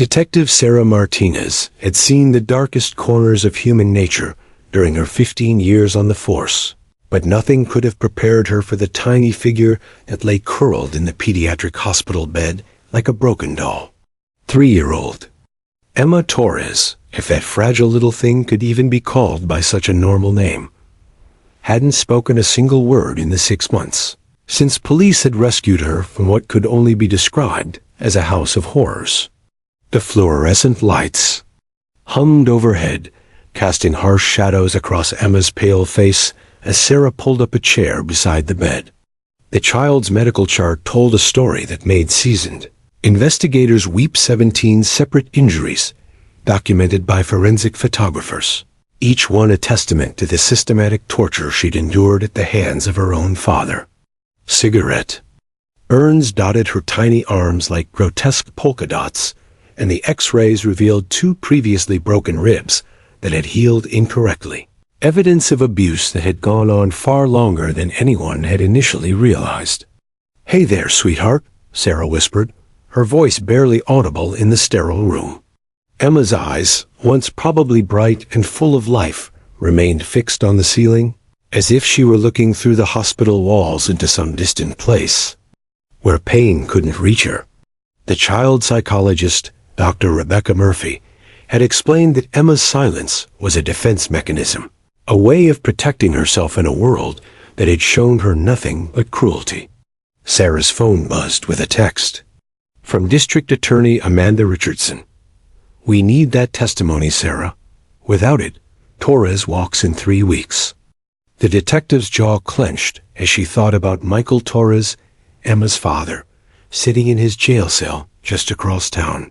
Detective Sarah Martinez had seen the darkest corners of human nature during her 15 years on the force, but nothing could have prepared her for the tiny figure that lay curled in the pediatric hospital bed like a broken doll. 3-year-old Emma Torres, if that fragile little thing could even be called by such a normal name, hadn't spoken a single word in the 6 months since police had rescued her from what could only be described as a house of horrors. The fluorescent lights hummed overhead, casting harsh shadows across Emma's pale face as Sarah pulled up a chair beside the bed. The child's medical chart told a story that made seasoned investigators weep 17 separate injuries, documented by forensic photographers, each one a testament to the systematic torture she'd endured at the hands of her own father. Cigarette burns dotted her tiny arms like grotesque polka dots, and the X-rays revealed 2 previously broken ribs that had healed incorrectly. Evidence of abuse that had gone on far longer than anyone had initially realized. "Hey there, sweetheart," Sarah whispered, her voice barely audible in the sterile room. Emma's eyes, once probably bright and full of life, remained fixed on the ceiling, as if she were looking through the hospital walls into some distant place, where pain couldn't reach her. The child psychologist, Dr. Rebecca Murphy, had explained that Emma's silence was a defense mechanism, a way of protecting herself in a world that had shown her nothing but cruelty. Sarah's phone buzzed with a text from District Attorney Amanda Richardson. "We need that testimony, Sarah. Without it, Torres walks in 3 weeks." The detective's jaw clenched as she thought about Michael Torres, Emma's father, sitting in his jail cell just across town.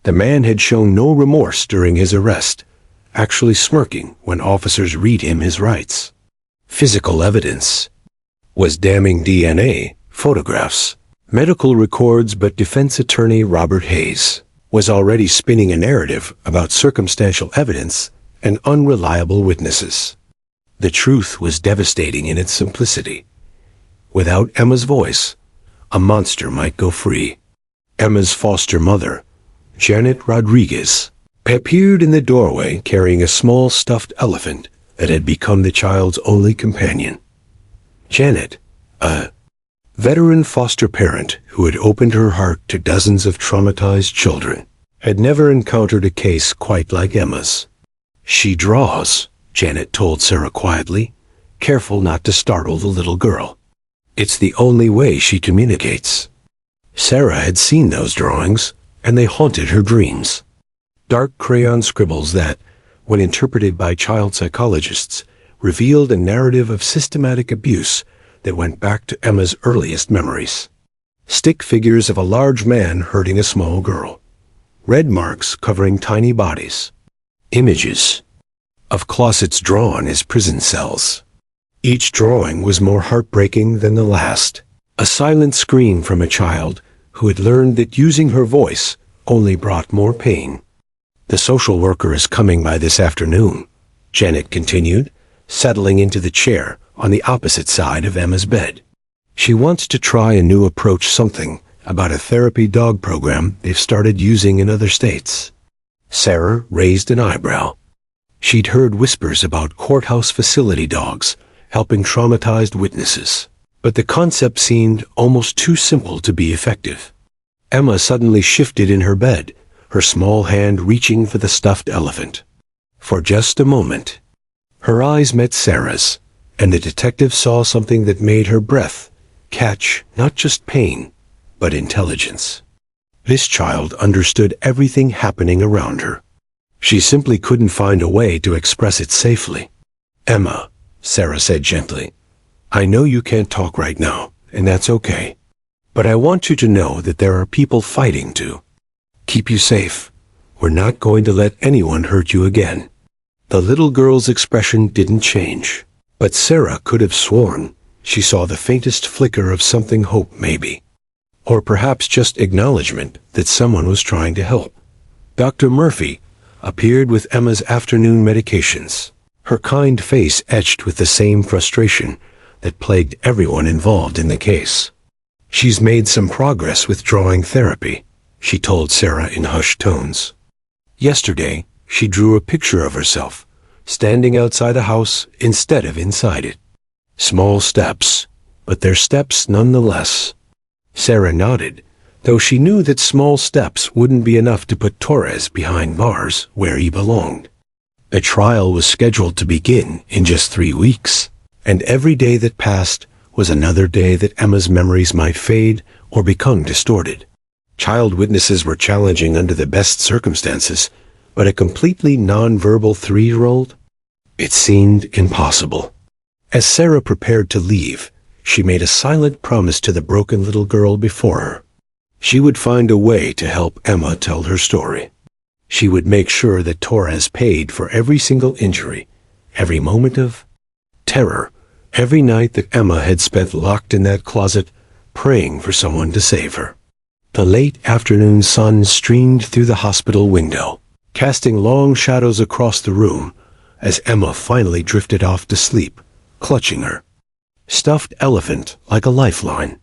The man had shown no remorse during his arrest, actually smirking when officers read him his rights. Physical evidence was damning: DNA, photographs, medical records, but defense attorney Robert Hayes was already spinning a narrative about circumstantial evidence and unreliable witnesses. The truth was devastating in its simplicity. Without Emma's voice, a monster might go free. Emma's foster mother, Janet Rodriguez, appeared in the doorway carrying a small stuffed elephant that had become the child's only companion. Janet, a veteran foster parent who had opened her heart to dozens of traumatized children, had never encountered a case quite like Emma's. "She draws," Janet told Sarah quietly, careful not to startle the little girl. "It's the only way she communicates." Sarah had seen those drawings, and they haunted her dreams. Dark crayon scribbles that, when interpreted by child psychologists, revealed a narrative of systematic abuse that went back to Emma's earliest memories. Stick figures of a large man hurting a small girl. Red marks covering tiny bodies. Images of closets drawn as prison cells. Each drawing was more heartbreaking than the last. A silent scream from a child who had learned that using her voice only brought more pain. "The social worker is coming by this afternoon," Janet continued, settling into the chair on the opposite side of Emma's bed. "She wants to try a new approach, something about a therapy dog program they've started using in other states." Sarah raised an eyebrow. She'd heard whispers about courthouse facility dogs helping traumatized witnesses, but the concept seemed almost too simple to be effective. Emma suddenly shifted in her bed, her small hand reaching for the stuffed elephant. For just a moment, her eyes met Sarah's, and the detective saw something that made her breath catch not just pain, but intelligence. This child understood everything happening around her. She simply couldn't find a way to express it safely. "Emma," Sarah said gently, "I know you can't talk right now, and that's okay. But I want you to know that there are people fighting to keep you safe. We're not going to let anyone hurt you again." The little girl's expression didn't change, but Sarah could have sworn she saw the faintest flicker of something, hope maybe. Or perhaps just acknowledgement that someone was trying to help. Dr. Murphy appeared with Emma's afternoon medications, her kind face etched with the same frustration that plagued everyone involved in the case. "She's made some progress with drawing therapy," she told Sarah in hushed tones. Yesterday, she drew a picture of herself, standing outside a house instead of inside it. Small steps, but they're steps nonetheless. Sarah nodded, though she knew that small steps wouldn't be enough to put Torres behind bars where he belonged. A trial was scheduled to begin in just 3 weeks, and every day that passed was another day that Emma's memories might fade or become distorted. Child witnesses were challenging under the best circumstances, but a completely non-verbal 3-year-old? It seemed impossible. As Sarah prepared to leave, she made a silent promise to the broken little girl before her. She would find a way to help Emma tell her story. She would make sure that Torres paid for every single injury, every moment of terror, every night that Emma had spent locked in that closet, praying for someone to save her. The late afternoon sun streamed through the hospital window, casting long shadows across the room as Emma finally drifted off to sleep, clutching her stuffed elephant like a lifeline.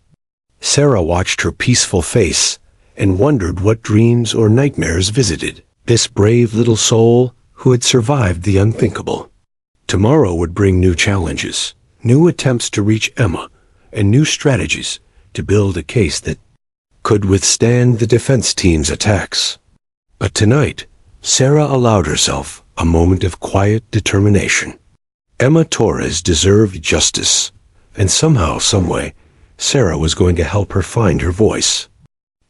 Sarah watched her peaceful face and wondered what dreams or nightmares visited this brave little soul who had survived the unthinkable. Tomorrow would bring new challenges, new attempts to reach Emma, and new strategies to build a case that could withstand the defense team's attacks. But tonight, Sarah allowed herself a moment of quiet determination. Emma Torres deserved justice, and somehow, someway, Sarah was going to help her find her voice.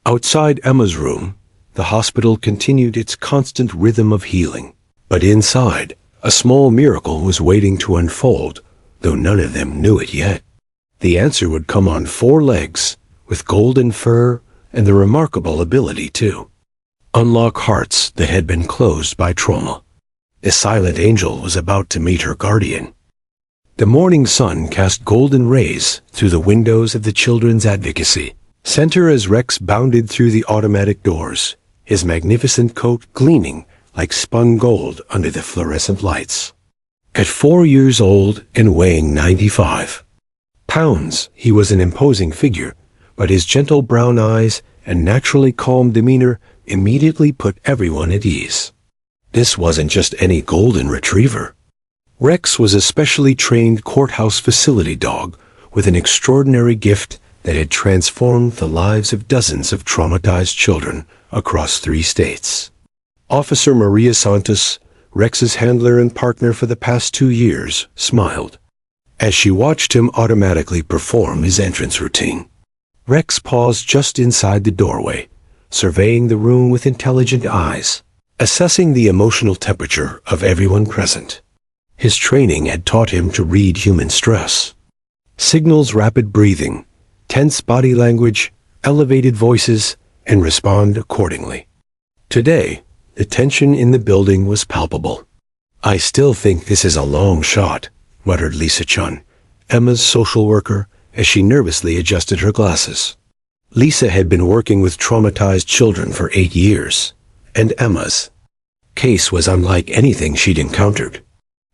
Outside Emma's room, the hospital continued its constant rhythm of healing. But inside, a small miracle was waiting to unfold, though none of them knew it yet. The answer would come on 4 legs, with golden fur and the remarkable ability to unlock hearts that had been closed by trauma. A silent angel was about to meet her guardian. The morning sun cast golden rays through the windows of the Children's Advocacy Center as Rex bounded through the automatic doors, his magnificent coat gleaming like spun gold under the fluorescent lights. At 4 years old and weighing 95 pounds, he was an imposing figure, but his gentle brown eyes and naturally calm demeanor immediately put everyone at ease. This wasn't just any golden retriever. Rex was a specially trained courthouse facility dog with an extraordinary gift that had transformed the lives of dozens of traumatized children across 3 states. Officer Maria Santos, Rex's handler and partner for the past 2 years, smiled as she watched him automatically perform his entrance routine. Rex paused just inside the doorway, surveying the room with intelligent eyes, assessing the emotional temperature of everyone present. His training had taught him to read human stress. Signals rapid breathing, tense body language, elevated voices, and respond accordingly. Today, the tension in the building was palpable. "I still think this is a long shot," muttered Lisa Chun, Emma's social worker, as she nervously adjusted her glasses. Lisa had been working with traumatized children for 8 years, and Emma's case was unlike anything she'd encountered.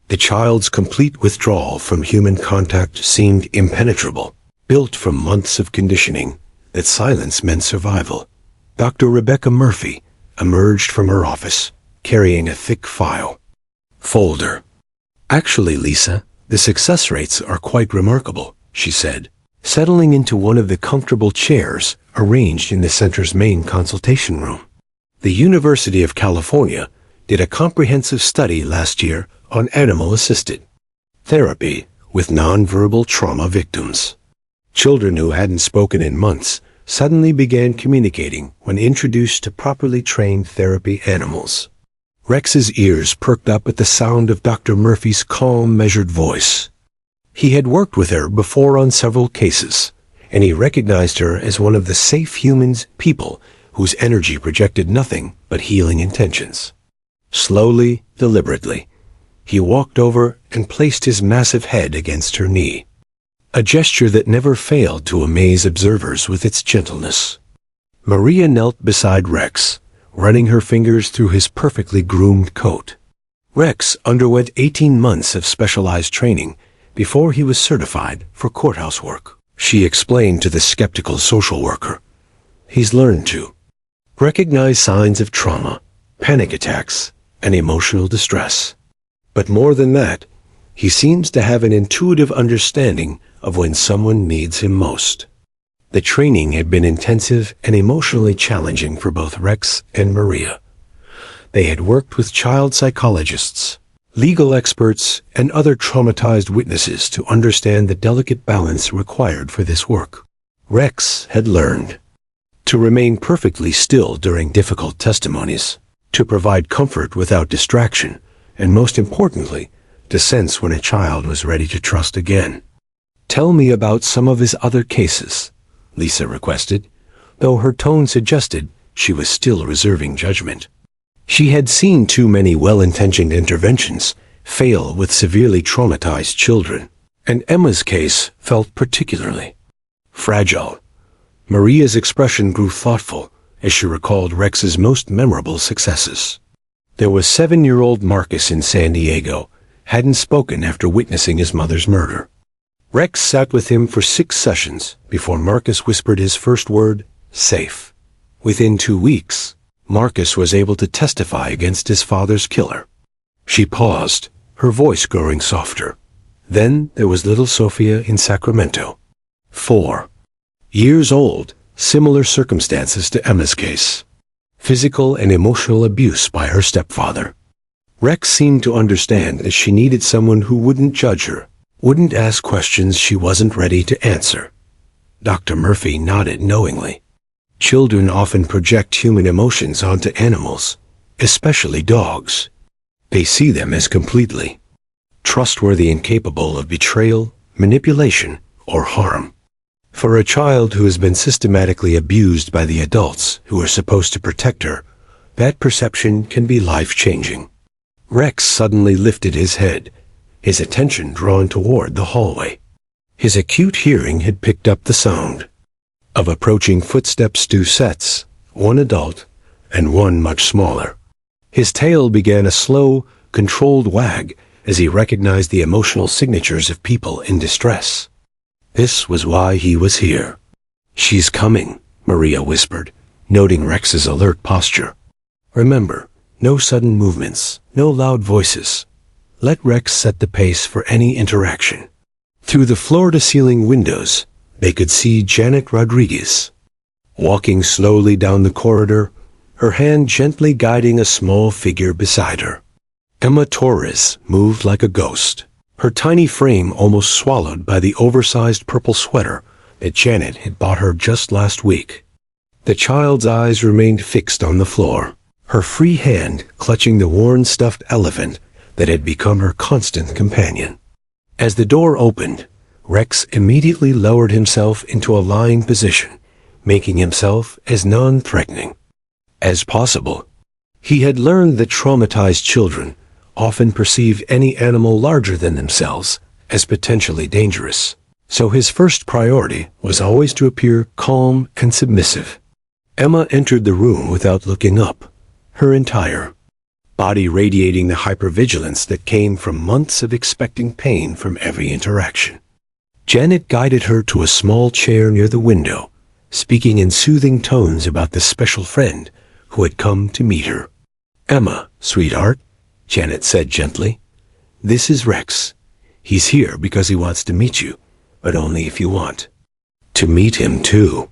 The child's complete withdrawal from human contact seemed impenetrable, built from months of conditioning that silence meant survival. Dr. Rebecca Murphy emerged from her office, carrying a thick file folder. "Actually, Lisa, the success rates are quite remarkable," she said, settling into one of the comfortable chairs arranged in the center's main consultation room. The University of California did a comprehensive study last year on animal-assisted therapy with nonverbal trauma victims. Children who hadn't spoken in months suddenly began communicating when introduced to properly trained therapy animals. Rex's ears perked up at the sound of Dr. Murphy's calm, measured voice. He had worked with her before on several cases, and he recognized her as one of the safe people whose energy projected nothing but healing intentions. Slowly, deliberately, he walked over and placed his massive head against her knee, a gesture that never failed to amaze observers with its gentleness. Maria knelt beside Rex, running her fingers through his perfectly groomed coat. Rex underwent 18 months of specialized training before he was certified for courthouse work. She explained to the skeptical social worker, "He's learned to recognize signs of trauma, panic attacks, and emotional distress. But more than that, he seems to have an intuitive understanding of when someone needs him most. The training had been intensive and emotionally challenging for both Rex and Maria. They had worked with child psychologists, legal experts, and other traumatized witnesses to understand the delicate balance required for this work. Rex had learned to remain perfectly still during difficult testimonies, to provide comfort without distraction, and most importantly, to sense when a child was ready to trust again. "Tell me about some of his other cases," Lisa requested, though her tone suggested she was still reserving judgment. She had seen too many well-intentioned interventions fail with severely traumatized children, and Emma's case felt particularly fragile. Maria's expression grew thoughtful as she recalled Rex's most memorable successes. There was 7-year-old Marcus in San Diego, hadn't spoken after witnessing his mother's murder. Rex sat with him for 6 sessions before Marcus whispered his first word, safe. Within 2 weeks, Marcus was able to testify against his father's killer. She paused, her voice growing softer. Then there was little Sophia in Sacramento. 4 years old, similar circumstances to Emma's case. Physical and emotional abuse by her stepfather. Rex seemed to understand that she needed someone who wouldn't judge her, wouldn't ask questions she wasn't ready to answer. Dr. Murphy nodded knowingly. Children often project human emotions onto animals, especially dogs. They see them as completely trustworthy and capable of betrayal, manipulation, or harm. For a child who has been systematically abused by the adults who are supposed to protect her, that perception can be life-changing. Rex suddenly lifted his head, his attention drawn toward the hallway. His acute hearing had picked up the sound of approaching footsteps, 2 sets, one adult and one much smaller. His tail began a slow, controlled wag as he recognized the emotional signatures of people in distress. This was why he was here. "She's coming," Maria whispered, noting Rex's alert posture. "Remember, no sudden movements, no loud voices. Let Rex set the pace for any interaction." Through the floor-to-ceiling windows, they could see Janet Rodriguez, walking slowly down the corridor, her hand gently guiding a small figure beside her. Emma Torres moved like a ghost, her tiny frame almost swallowed by the oversized purple sweater that Janet had bought her just last week. The child's eyes remained fixed on the floor, her free hand clutching the worn stuffed elephant that had become her constant companion. As the door opened, Rex immediately lowered himself into a lying position, making himself as non-threatening as possible. He had learned that traumatized children often perceive any animal larger than themselves as potentially dangerous, so his first priority was always to appear calm and submissive. Emma entered the room without looking up, her entire body radiating the hypervigilance that came from months of expecting pain from every interaction. Janet guided her to a small chair near the window, speaking in soothing tones about the special friend who had come to meet her. "Emma, sweetheart," Janet said gently, "this is Rex. He's here because he wants to meet you, but only if you want to meet him too."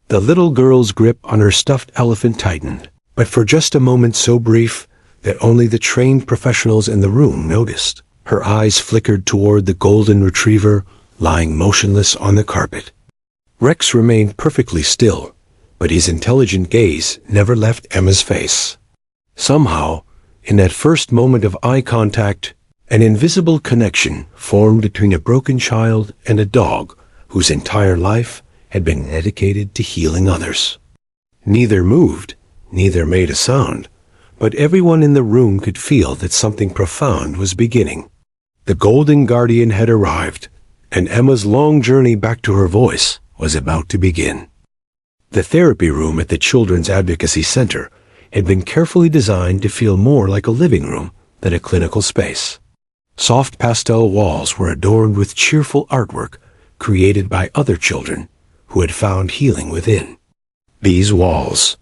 The little girl's grip on her stuffed elephant tightened, but for just a moment so brief that only the trained professionals in the room noticed. Her eyes flickered toward the golden retriever lying motionless on the carpet. Rex remained perfectly still, but his intelligent gaze never left Emma's face. Somehow, in that first moment of eye contact, an invisible connection formed between a broken child and a dog whose entire life had been dedicated to healing others. Neither moved, neither made a sound, but everyone in the room could feel that something profound was beginning. The Golden Guardian had arrived, and Emma's long journey back to her voice was about to begin. The therapy room at the Children's Advocacy Center had been carefully designed to feel more like a living room than a clinical space. Soft pastel walls were adorned with cheerful artwork created by other children who had found healing within. These walls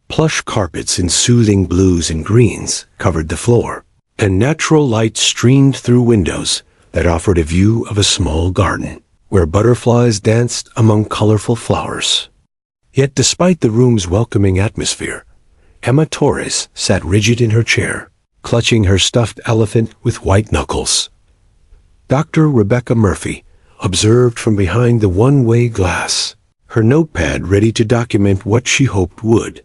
Plush carpets in soothing blues and greens covered the floor, and natural light streamed through windows that offered a view of a small garden, where butterflies danced among colorful flowers. Yet despite the room's welcoming atmosphere, Emma Torres sat rigid in her chair, clutching her stuffed elephant with white knuckles. Dr. Rebecca Murphy observed from behind the one-way glass, her notepad ready to document what she hoped would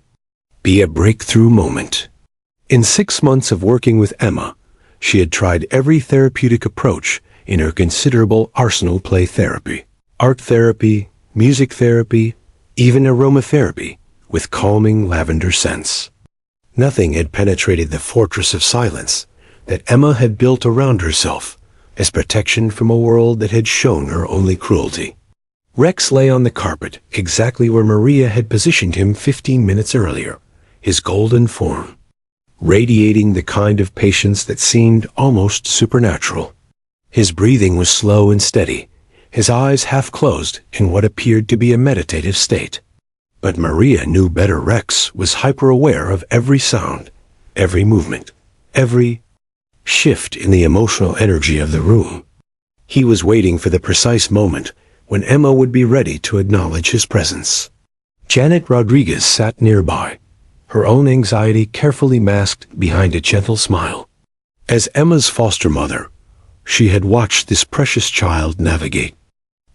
be a breakthrough moment. In 6 months of working with Emma, she had tried every therapeutic approach in her considerable arsenal: play therapy, art therapy, music therapy, even aromatherapy with calming lavender scents. Nothing had penetrated the fortress of silence that Emma had built around herself as protection from a world that had shown her only cruelty. Rex lay on the carpet exactly where Maria had positioned him 15 minutes earlier, his golden form radiating the kind of patience that seemed almost supernatural. His breathing was slow and steady, his eyes half closed in what appeared to be a meditative state. But Maria knew better. Rex was hyper-aware of every sound, every movement, every shift in the emotional energy of the room. He was waiting for the precise moment when Emma would be ready to acknowledge his presence. Janet Rodriguez sat nearby, her own anxiety carefully masked behind a gentle smile. As Emma's foster mother, she had watched this precious child navigate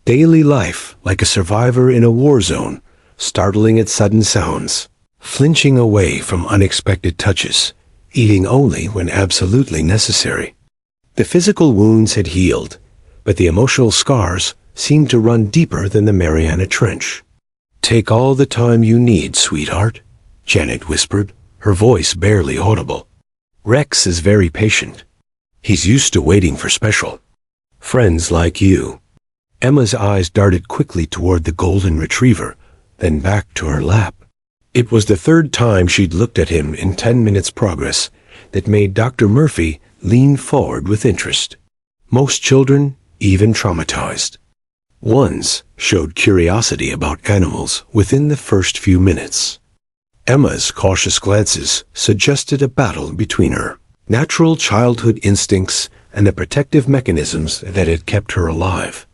daily life like a survivor in a war zone, startling at sudden sounds, flinching away from unexpected touches, eating only when absolutely necessary. The physical wounds had healed, but the emotional scars seemed to run deeper than the Mariana Trench. "Take all the time you need, sweetheart," Janet whispered, her voice barely audible. "Rex is very patient. He's used to waiting for special friends like you." Emma's eyes darted quickly toward the golden retriever, then back to her lap. It was the third time she'd looked at him in 10 minutes progress that made Dr. Murphy lean forward with interest. Most children, even traumatized ones, showed curiosity about animals within the first few minutes. Emma's cautious glances suggested a battle between her natural childhood instincts and the protective mechanisms that had kept her alive.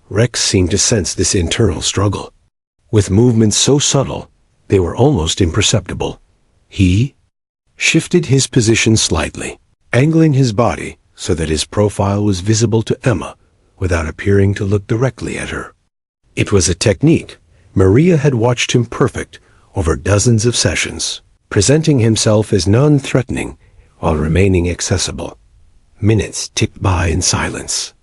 Rex seemed to sense this internal struggle. With movements so subtle, they were almost imperceptible. He shifted his position slightly, angling his body so that his profile was visible to Emma without appearing to look directly at her. It was a technique Maria had watched him perfect over dozens of sessions, presenting himself as non-threatening while remaining accessible. Minutes ticked by in silence.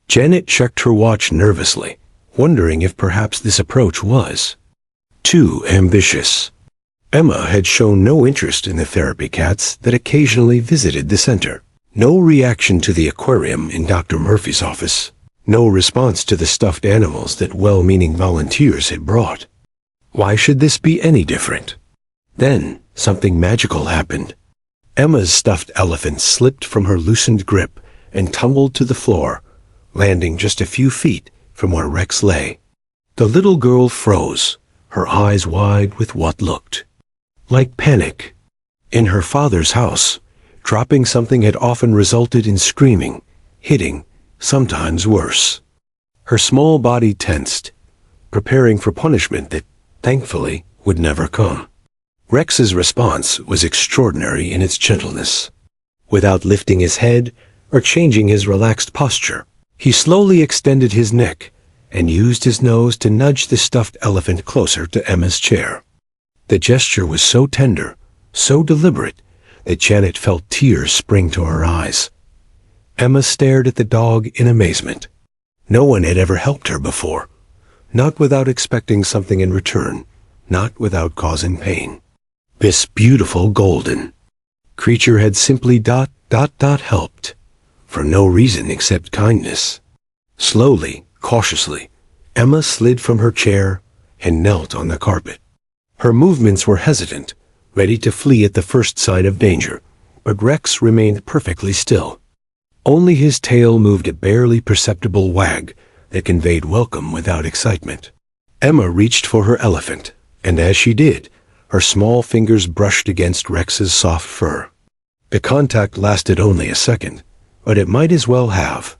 Janet checked her watch nervously, wondering if perhaps this approach was too ambitious. Emma had shown no interest in the therapy cats that occasionally visited the center. No reaction to the aquarium in Dr. Murphy's office. No response to the stuffed animals that well-meaning volunteers had brought. Why should this be any different? Then, something magical happened. Emma's stuffed elephant slipped from her loosened grip and tumbled to the floor, landing just a few feet from where Rex lay. The little girl froze, her eyes wide with what looked like panic. In her father's house, dropping something had often resulted in screaming, hitting, sometimes worse. Her small body tensed, preparing for punishment that, thankfully, would never come. Rex's response was extraordinary in its gentleness. Without lifting his head or changing his relaxed posture, he slowly extended his neck and used his nose to nudge the stuffed elephant closer to Emma's chair. The gesture was so tender, so deliberate, that Janet felt tears spring to her eyes. Emma stared at the dog in amazement. No one had ever helped her before, not without expecting something in return, not without causing pain. This beautiful golden creature had simply helped, for no reason except kindness. Slowly, cautiously, Emma slid from her chair and knelt on the carpet. Her movements were hesitant, ready to flee at the first sign of danger, but Rex remained perfectly still. Only his tail moved a barely perceptible wag that conveyed welcome without excitement. Emma reached for her elephant, and as she did, her small fingers brushed against Rex's soft fur. The contact lasted only a second, but it might as well have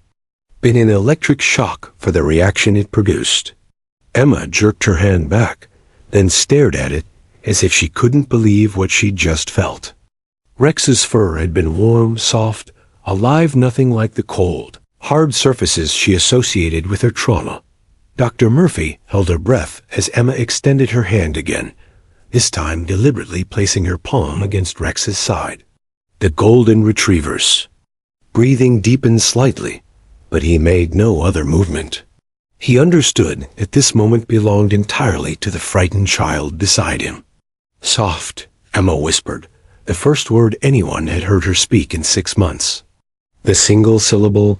been an electric shock for the reaction it produced. Emma jerked her hand back, then stared at it as if she couldn't believe what she'd just felt. Rex's fur had been warm, soft, alive, nothing like the cold, hard surfaces she associated with her trauma. Dr. Murphy held her breath as Emma extended her hand again, this time deliberately placing her palm against Rex's side. The golden retrievers. Breathing deepened slightly, but he made no other movement. He understood that this moment belonged entirely to the frightened child beside him. "Soft," Emma whispered, the first word anyone had heard her speak in 6 months. The single syllable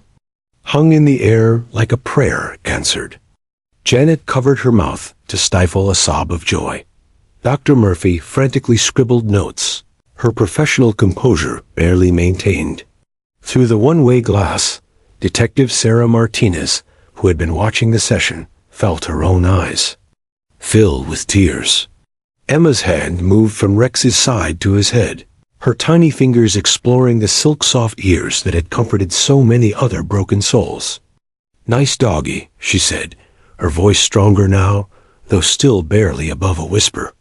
hung in the air like a prayer answered. Janet covered her mouth to stifle a sob of joy. Dr. Murphy frantically scribbled notes, her professional composure barely maintained. Through the one-way glass, Detective Sarah Martinez, who had been watching the session, felt her own eyes fill with tears. Emma's hand moved from Rex's side to his head, her tiny fingers exploring the silk-soft ears that had comforted so many other broken souls. "Nice doggy," she said, her voice stronger now, though still barely above a whisper.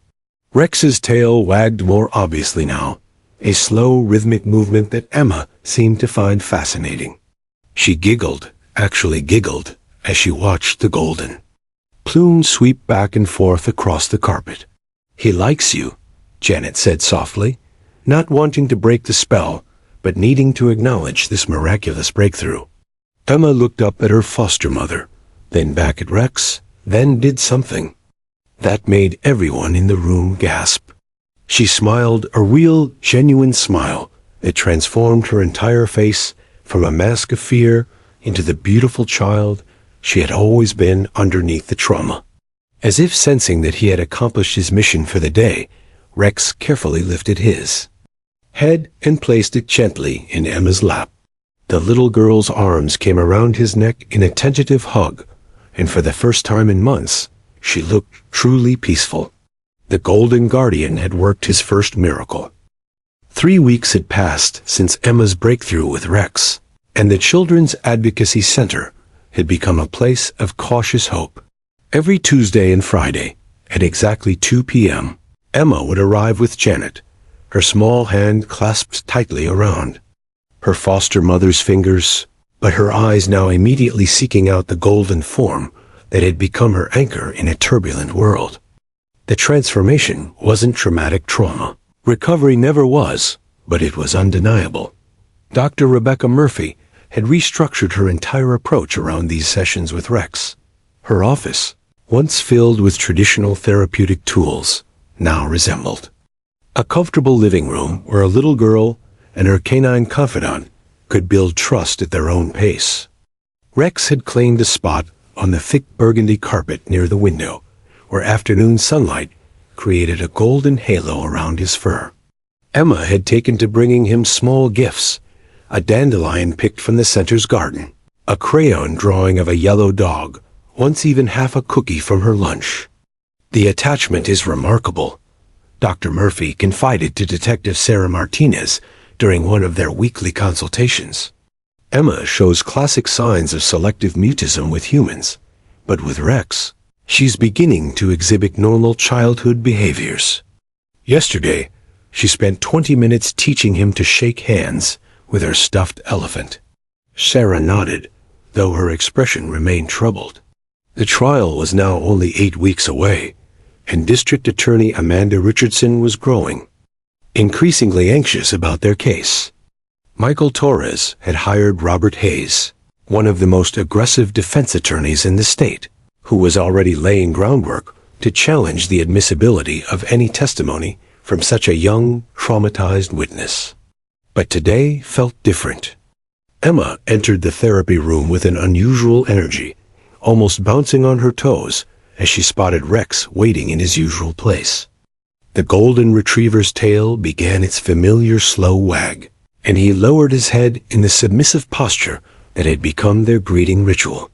Rex's tail wagged more obviously now, a slow, rhythmic movement that Emma seemed to find fascinating. She giggled, actually giggled, as she watched the golden plumes sweep back and forth across the carpet. "He likes you," Janet said softly, not wanting to break the spell, but needing to acknowledge this miraculous breakthrough. Emma looked up at her foster mother, then back at Rex, then did something that made everyone in the room gasp. She smiled, a real, genuine smile that transformed her entire face from a mask of fear into the beautiful child she had always been underneath the trauma. As if sensing that he had accomplished his mission for the day, Rex carefully lifted his head and placed it gently in Emma's lap. The little girl's arms came around his neck in a tentative hug, and for the first time in months, she looked truly peaceful. The Golden Guardian had worked his first miracle. 3 weeks had passed since Emma's breakthrough with Rex, and the Children's Advocacy Center had become a place of cautious hope. Every Tuesday and Friday, at exactly 2 p.m., Emma would arrive with Janet, her small hand clasped tightly around her foster mother's fingers, but her eyes now immediately seeking out the golden form that had become her anchor in a turbulent world. The transformation wasn't traumatic trauma. Recovery never was, but it was undeniable. Dr. Rebecca Murphy had restructured her entire approach around these sessions with Rex. Her office, once filled with traditional therapeutic tools, now resembled a comfortable living room where a little girl and her canine confidant could build trust at their own pace. Rex had claimed a spot on the thick burgundy carpet near the window, where afternoon sunlight created a golden halo around his fur. Emma had taken to bringing him small gifts, a dandelion picked from the center's garden, a crayon drawing of a yellow dog, once even half a cookie from her lunch. "The attachment is remarkable," Dr. Murphy confided to Detective Sarah Martinez during one of their weekly consultations. "Emma shows classic signs of selective mutism with humans, but with Rex, she's beginning to exhibit normal childhood behaviors. Yesterday, she spent 20 minutes teaching him to shake hands with her stuffed elephant." Sarah nodded, though her expression remained troubled. The trial was now only 8 weeks away, and District Attorney Amanda Richardson was growing increasingly anxious about their case. Michael Torres had hired Robert Hayes, one of the most aggressive defense attorneys in the state, who was already laying groundwork to challenge the admissibility of any testimony from such a young, traumatized witness. But today felt different. Emma entered the therapy room with an unusual energy, almost bouncing on her toes as she spotted Rex waiting in his usual place. The golden retriever's tail began its familiar slow wag, and he lowered his head in the submissive posture that had become their greeting ritual.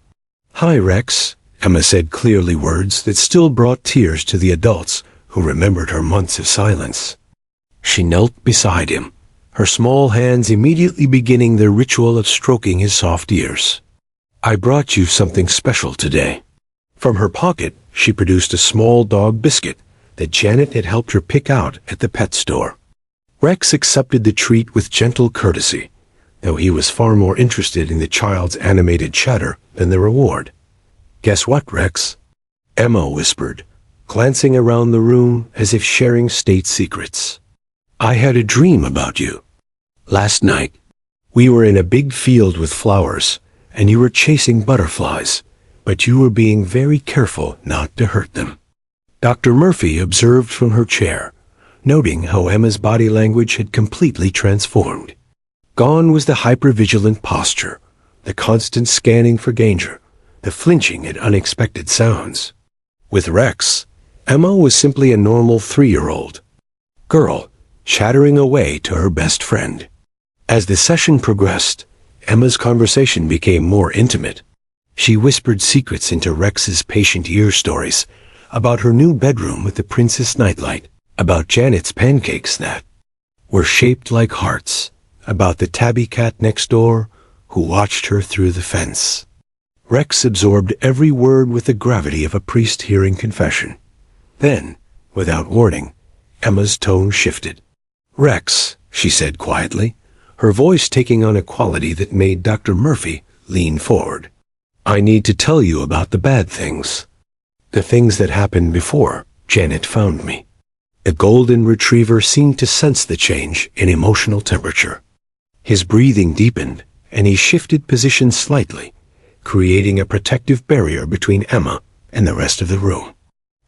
"Hi, Rex," Emma said clearly, words that still brought tears to the adults who remembered her months of silence. She knelt beside him, her small hands immediately beginning the ritual of stroking his soft ears. "I brought you something special today." From her pocket, she produced a small dog biscuit that Janet had helped her pick out at the pet store. Rex accepted the treat with gentle courtesy, though he was far more interested in the child's animated chatter than the reward. "Guess what, Rex?" Emma whispered, glancing around the room as if sharing state secrets. "I had a dream about you. Last night, we were in a big field with flowers, and you were chasing butterflies, but you were being very careful not to hurt them." Dr. Murphy observed from her chair, noting how Emma's body language had completely transformed. Gone was the hypervigilant posture, the constant scanning for danger, the flinching at unexpected sounds. With Rex, Emma was simply a normal 3-year-old girl, chattering away to her best friend. As the session progressed, Emma's conversation became more intimate. She whispered secrets into Rex's patient ear stories about her new bedroom with the princess nightlight, about Janet's pancakes that were shaped like hearts, about the tabby cat next door who watched her through the fence. Rex absorbed every word with the gravity of a priest hearing confession. Then, without warning, Emma's tone shifted. "Rex," she said quietly, her voice taking on a quality that made Dr. Murphy lean forward. "I need to tell you about the bad things. The things that happened before Janet found me." The golden retriever seemed to sense the change in emotional temperature. His breathing deepened, and he shifted position slightly, creating a protective barrier between Emma and the rest of the room.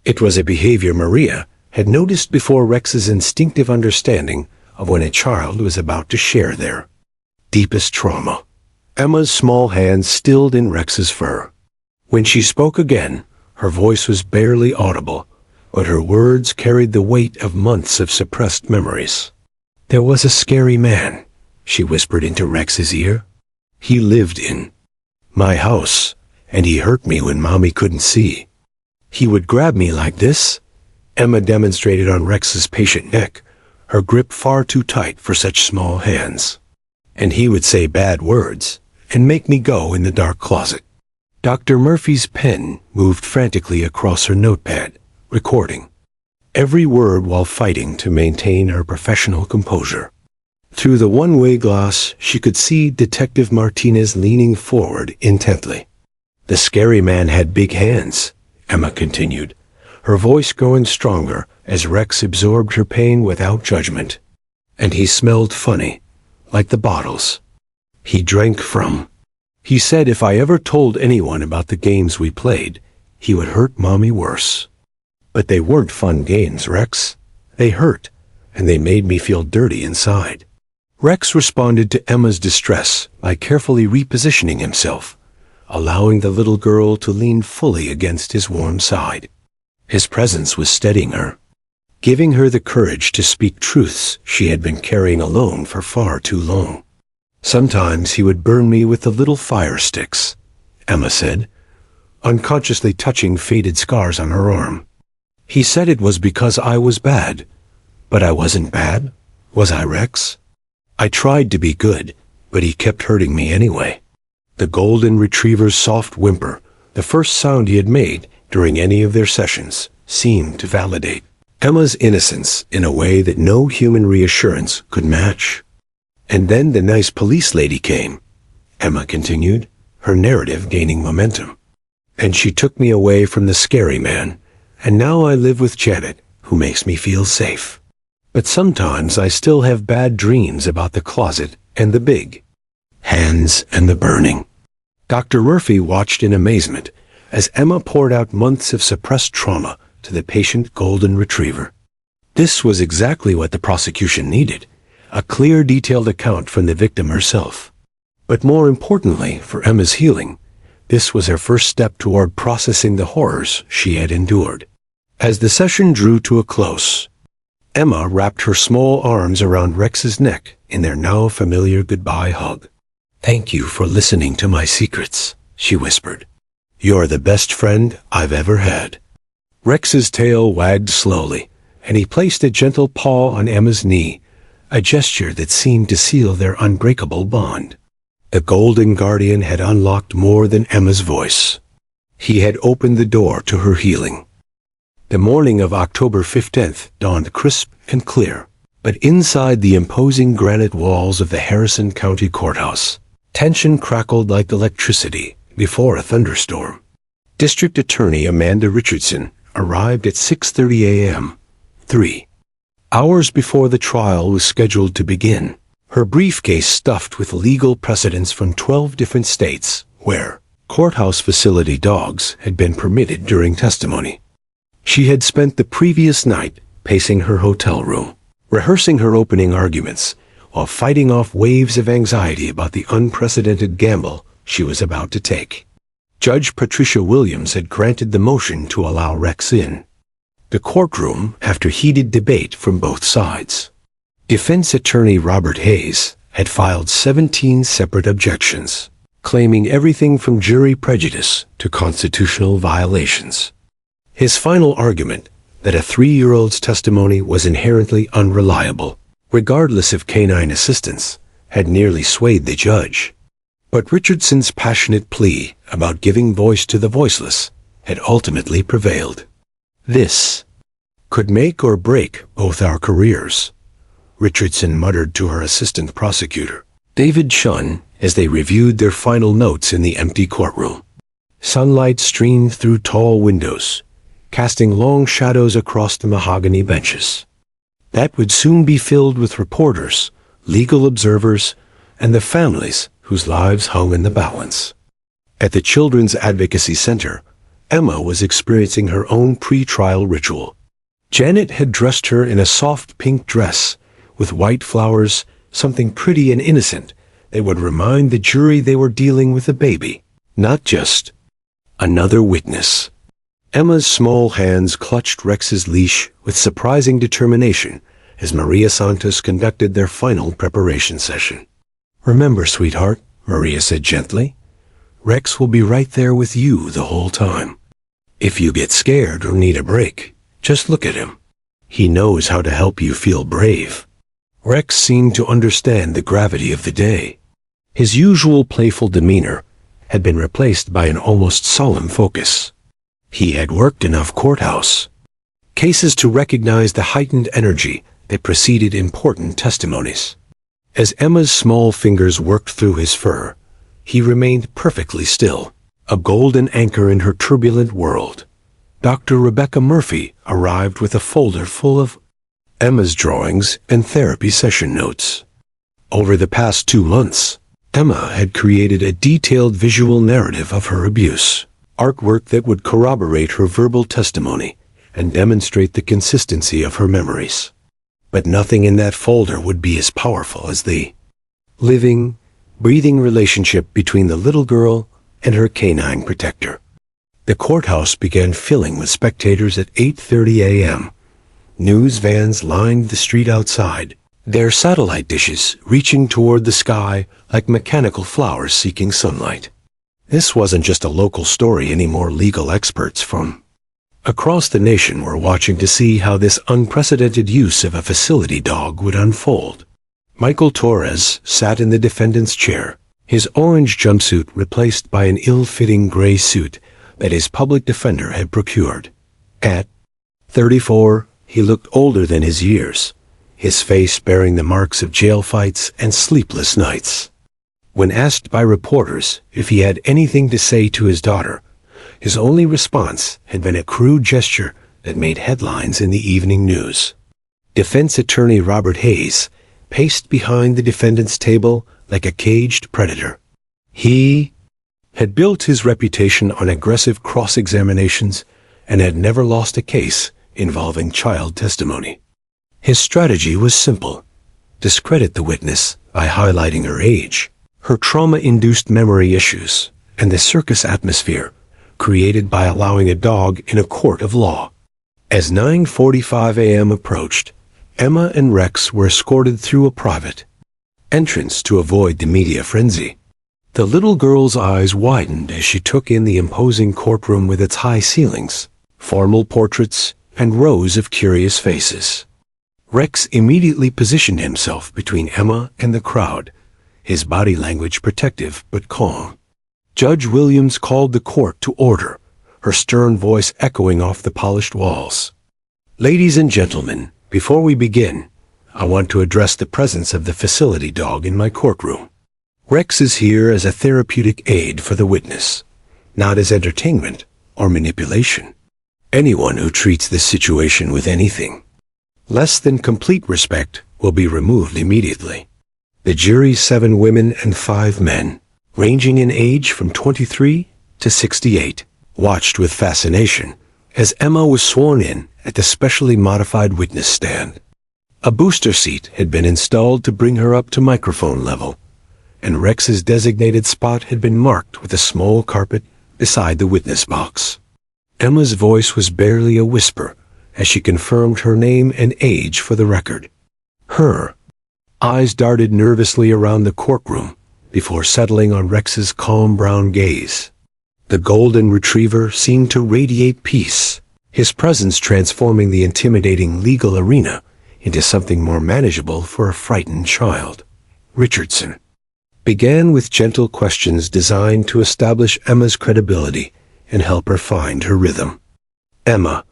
It was a behavior Maria had noticed before Rex's instinctive understanding of when a child was about to share their deepest trauma. Emma's small hands stilled in Rex's fur. When she spoke again, her voice was barely audible, but her words carried the weight of months of suppressed memories. "There was a scary man," she whispered into Rex's ear. "He lived in my house, and he hurt me when Mommy couldn't see. He would grab me like this." Emma demonstrated on Rex's patient neck, her grip far too tight for such small hands. "And he would say bad words and make me go in the dark closet." Dr. Murphy's pen moved frantically across her notepad, recording every word while fighting to maintain her professional composure. Through the one-way glass, she could see Detective Martinez leaning forward intently. "The scary man had big hands," Emma continued, her voice growing stronger as Rex absorbed her pain without judgment. "And he smelled funny, like the bottles he drank from. He said if I ever told anyone about the games we played, he would hurt Mommy worse. But they weren't fun games, Rex. They hurt, and they made me feel dirty inside." Rex responded to Emma's distress by carefully repositioning himself, allowing the little girl to lean fully against his warm side. His presence was steadying her, giving her the courage to speak truths she had been carrying alone for far too long. "Sometimes he would burn me with the little fire sticks," Emma said, unconsciously touching faded scars on her arm. "He said it was because I was bad. But I wasn't bad, was I, Rex? I tried to be good, but he kept hurting me anyway." The golden retriever's soft whimper, the first sound he had made during any of their sessions, seemed to validate Emma's innocence in a way that no human reassurance could match. "And then the nice police lady came," Emma continued, her narrative gaining momentum. "And she took me away from the scary man, and now I live with Janet, who makes me feel safe. But sometimes I still have bad dreams about the closet and the big hands and the burning." Dr. Murphy watched in amazement as Emma poured out months of suppressed trauma to the patient golden retriever. This was exactly what the prosecution needed, a clear, detailed account from the victim herself. But more importantly for Emma's healing, this was her first step toward processing the horrors she had endured. As the session drew to a close, Emma wrapped her small arms around Rex's neck in their now familiar goodbye hug. "Thank you for listening to my secrets," she whispered. "You're the best friend I've ever had." Rex's tail wagged slowly, and he placed a gentle paw on Emma's knee, a gesture that seemed to seal their unbreakable bond. The Golden Guardian had unlocked more than Emma's voice. He had opened the door to her healing. The morning of October 15th dawned crisp and clear, but inside the imposing granite walls of the Harrison County Courthouse, tension crackled like electricity before a thunderstorm. District Attorney Amanda Richardson arrived at 6:30 a.m., 3 hours before the trial was scheduled to begin, her briefcase stuffed with legal precedents from 12 different states where courthouse facility dogs had been permitted during testimony. She had spent the previous night pacing her hotel room, rehearsing her opening arguments, while fighting off waves of anxiety about the unprecedented gamble she was about to take. Judge Patricia Williams had granted the motion to allow Rex in the courtroom after heated debate from both sides. Defense attorney Robert Hayes had filed 17 separate objections, claiming everything from jury prejudice to constitutional violations. His final argument, that a 3-year-old's testimony was inherently unreliable, regardless of canine assistance, had nearly swayed the judge. But Richardson's passionate plea about giving voice to the voiceless had ultimately prevailed. "This could make or break both our careers," Richardson muttered to her assistant prosecutor, David Shunn, as they reviewed their final notes in the empty courtroom. Sunlight streamed through tall windows, casting long shadows across the mahogany benches. That would soon be filled with reporters, legal observers, and the families whose lives hung in the balance. At the Children's Advocacy Center, Emma was experiencing her own pre-trial ritual. Janet had dressed her in a soft pink dress with white flowers, something pretty and innocent that would remind the jury they were dealing with a baby, not just another witness. Emma's small hands clutched Rex's leash with surprising determination as Maria Santos conducted their final preparation session. "Remember, sweetheart," Maria said gently, "Rex will be right there with you the whole time. If you get scared or need a break, just look at him. He knows how to help you feel brave." Rex seemed to understand the gravity of the day. His usual playful demeanor had been replaced by an almost solemn focus. He had worked enough courthouse cases to recognize the heightened energy that preceded important testimonies. As Emma's small fingers worked through his fur, he remained perfectly still, a golden anchor in her turbulent world. Dr. Rebecca Murphy arrived with a folder full of Emma's drawings and therapy session notes. Over the past 2 months, Emma had created a detailed visual narrative of her abuse, artwork that would corroborate her verbal testimony and demonstrate the consistency of her memories. But nothing in that folder would be as powerful as the living, breathing relationship between the little girl and her canine protector. The courthouse began filling with spectators at 8:30 a.m. News vans lined the street outside, their satellite dishes reaching toward the sky like mechanical flowers seeking sunlight. This wasn't just a local story anymore. Legal experts from across the nation were watching to see how this unprecedented use of a facility dog would unfold. Michael Torres sat in the defendant's chair, his orange jumpsuit replaced by an ill-fitting gray suit that his public defender had procured. At 34, he looked older than his years, his face bearing the marks of jail fights and sleepless nights. When asked by reporters if he had anything to say to his daughter, his only response had been a crude gesture that made headlines in the evening news. Defense attorney Robert Hayes paced behind the defendant's table like a caged predator. He had built his reputation on aggressive cross-examinations and had never lost a case involving child testimony. His strategy was simple: discredit the witness by highlighting her age, her trauma-induced memory issues, and the circus atmosphere created by allowing a dog in a court of law. As 9:45 a.m. approached, Emma and Rex were escorted through a private entrance to avoid the media frenzy. The little girl's eyes widened as she took in the imposing courtroom with its high ceilings, formal portraits, and rows of curious faces. Rex immediately positioned himself between Emma and the crowd, his body language protective but calm. Judge Williams called the court to order, her stern voice echoing off the polished walls. "Ladies and gentlemen, before we begin, I want to address the presence of the facility dog in my courtroom. Rex is here as a therapeutic aid for the witness, not as entertainment or manipulation. Anyone who treats this situation with anything less than complete respect will be removed immediately." The jury's 7 women and 5 men, ranging in age from 23 to 68, watched with fascination as Emma was sworn in at the specially modified witness stand. A booster seat had been installed to bring her up to microphone level, and Rex's designated spot had been marked with a small carpet beside the witness box. Emma's voice was barely a whisper as she confirmed her name and age for the record. Her eyes darted nervously around the courtroom before settling on Rex's calm brown gaze. The golden retriever seemed to radiate peace, his presence transforming the intimidating legal arena into something more manageable for a frightened child. Richardson began with gentle questions designed to establish Emma's credibility and help her find her rhythm. "Emma,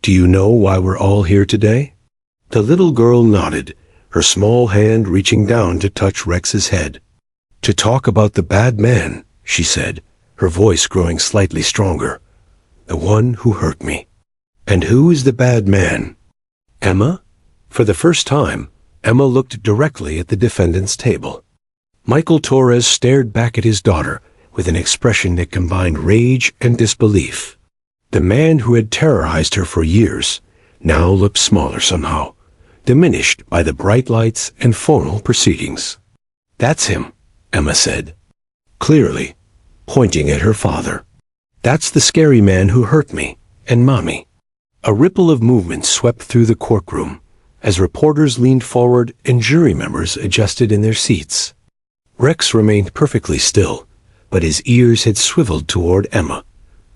do you know why we're all here today?" The little girl nodded, her small hand reaching down to touch Rex's head. "To talk about the bad man," she said, her voice growing slightly stronger. "The one who hurt me." "And who is the bad man?" "Emma?" For the first time, Emma looked directly at the defendant's table. Michael Torres stared back at his daughter with an expression that combined rage and disbelief. The man who had terrorized her for years now looked smaller somehow, diminished by the bright lights and formal proceedings. "That's him," Emma said, clearly, pointing at her father. "That's the scary man who hurt me, and Mommy." A ripple of movement swept through the courtroom as reporters leaned forward and jury members adjusted in their seats. Rex remained perfectly still, but his ears had swiveled toward Emma,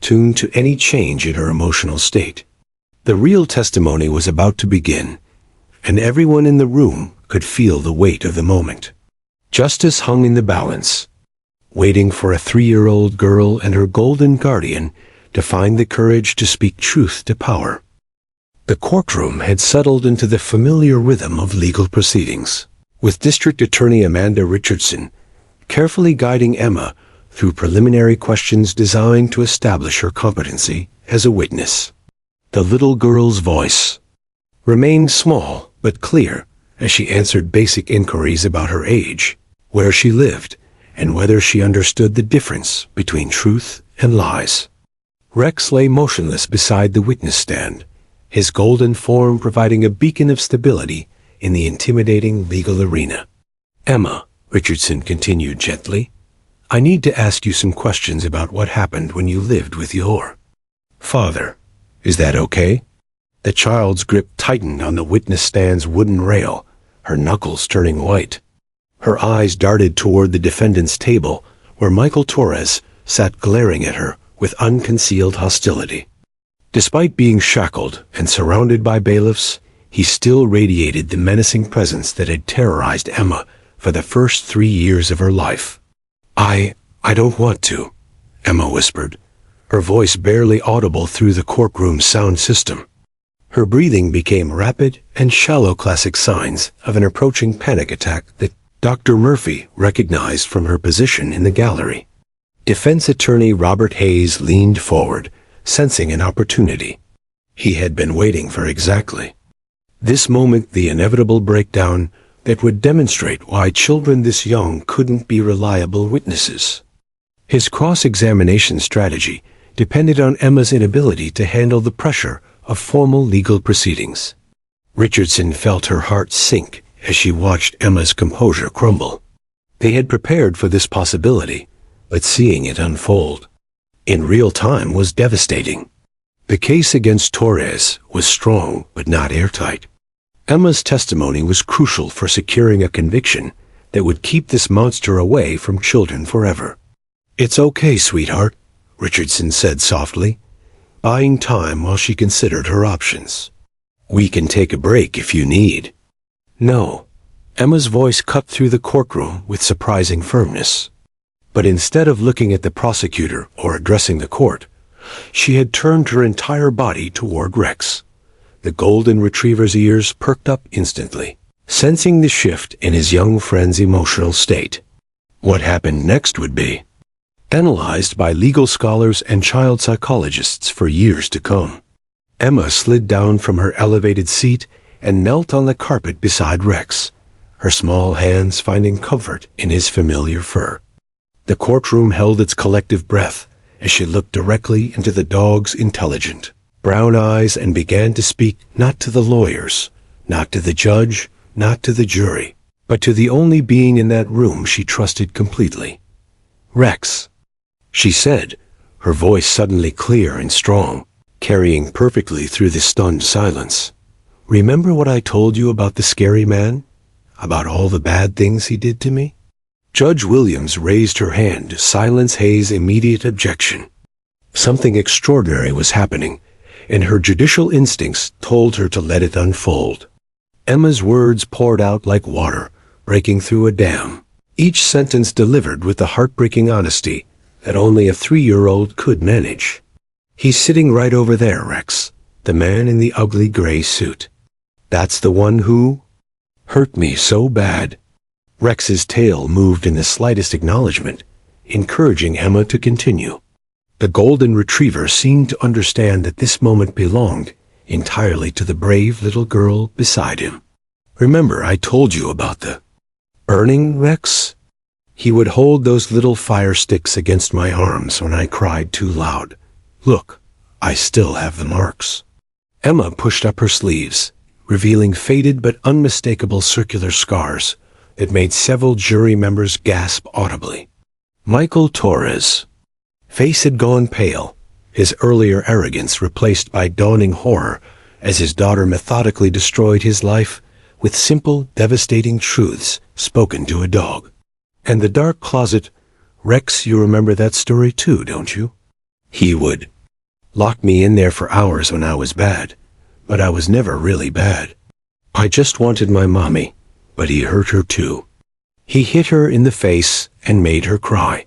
tuned to any change in her emotional state. The real testimony was about to begin, and everyone in the room could feel the weight of the moment. Justice hung in the balance, waiting for a 3-year-old girl and her golden guardian to find the courage to speak truth to power. The courtroom had settled into the familiar rhythm of legal proceedings, with District Attorney Amanda Richardson carefully guiding Emma through preliminary questions designed to establish her competency as a witness. The little girl's voice remained small but clear as she answered basic inquiries about her age, where she lived, and whether she understood the difference between truth and lies. Rex lay motionless beside the witness stand, his golden form providing a beacon of stability in the intimidating legal arena. "Emma," Richardson continued gently, "I need to ask you some questions about what happened when you lived with your father. Is that okay?" The child's grip tightened on the witness stand's wooden rail, her knuckles turning white. Her eyes darted toward the defendant's table, where Michael Torres sat glaring at her with unconcealed hostility. Despite being shackled and surrounded by bailiffs, he still radiated the menacing presence that had terrorized Emma for the first 3 years of her life. I don't want to," Emma whispered, her voice barely audible through the courtroom's sound system. Her breathing became rapid and shallow, classic signs of an approaching panic attack that Dr. Murphy recognized from her position in the gallery. Defense attorney Robert Hayes leaned forward, sensing an opportunity. He had been waiting for exactly this moment, the inevitable breakdown that would demonstrate why children this young couldn't be reliable witnesses. His cross-examination strategy depended on Emma's inability to handle the pressure of formal legal proceedings. Richardson felt her heart sink as she watched Emma's composure crumble. They had prepared for this possibility, but seeing it unfold in real time was devastating. The case against Torres was strong but not airtight. Emma's testimony was crucial for securing a conviction that would keep this monster away from children forever. "It's okay, sweetheart," Richardson said softly. buying time while she considered her options. "We can take a break if you need." "No." Emma's voice cut through the courtroom with surprising firmness. But instead of looking at the prosecutor or addressing the court, she had turned her entire body toward Rex. The golden retriever's ears perked up instantly, sensing the shift in his young friend's emotional state. What happened next would be analyzed by legal scholars and child psychologists for years to come. Emma slid down from her elevated seat and knelt on the carpet beside Rex, her small hands finding comfort in his familiar fur. The courtroom held its collective breath as she looked directly into the dog's intelligent brown eyes and began to speak not to the lawyers, not to the judge, not to the jury, but to the only being in that room she trusted completely. "Rex," she said, her voice suddenly clear and strong, carrying perfectly through the stunned silence. "Remember what I told you about the scary man? About all the bad things he did to me?" Judge Williams raised her hand to silence Hayes' immediate objection. Something extraordinary was happening, and her judicial instincts told her to let it unfold. Emma's words poured out like water, breaking through a dam, each sentence delivered with the heartbreaking honesty that only a 3-year-old could manage. "He's sitting right over there, Rex, the man in the ugly gray suit. That's the one who hurt me so bad." Rex's tail moved in the slightest acknowledgement, encouraging Emma to continue. The golden retriever seemed to understand that this moment belonged entirely to the brave little girl beside him. "Remember I told you about the burning, Rex? He would hold those little fire sticks against my arms when I cried too loud. Look, I still have the marks." Emma pushed up her sleeves, revealing faded but unmistakable circular scars that made several jury members gasp audibly. Michael Torres' face had gone pale, his earlier arrogance replaced by dawning horror as his daughter methodically destroyed his life with simple, devastating truths spoken to a dog. "And the dark closet, Rex, you remember that story too, don't you? He would lock me in there for hours when I was bad, but I was never really bad. I just wanted my mommy, but he hurt her too. He hit her in the face and made her cry,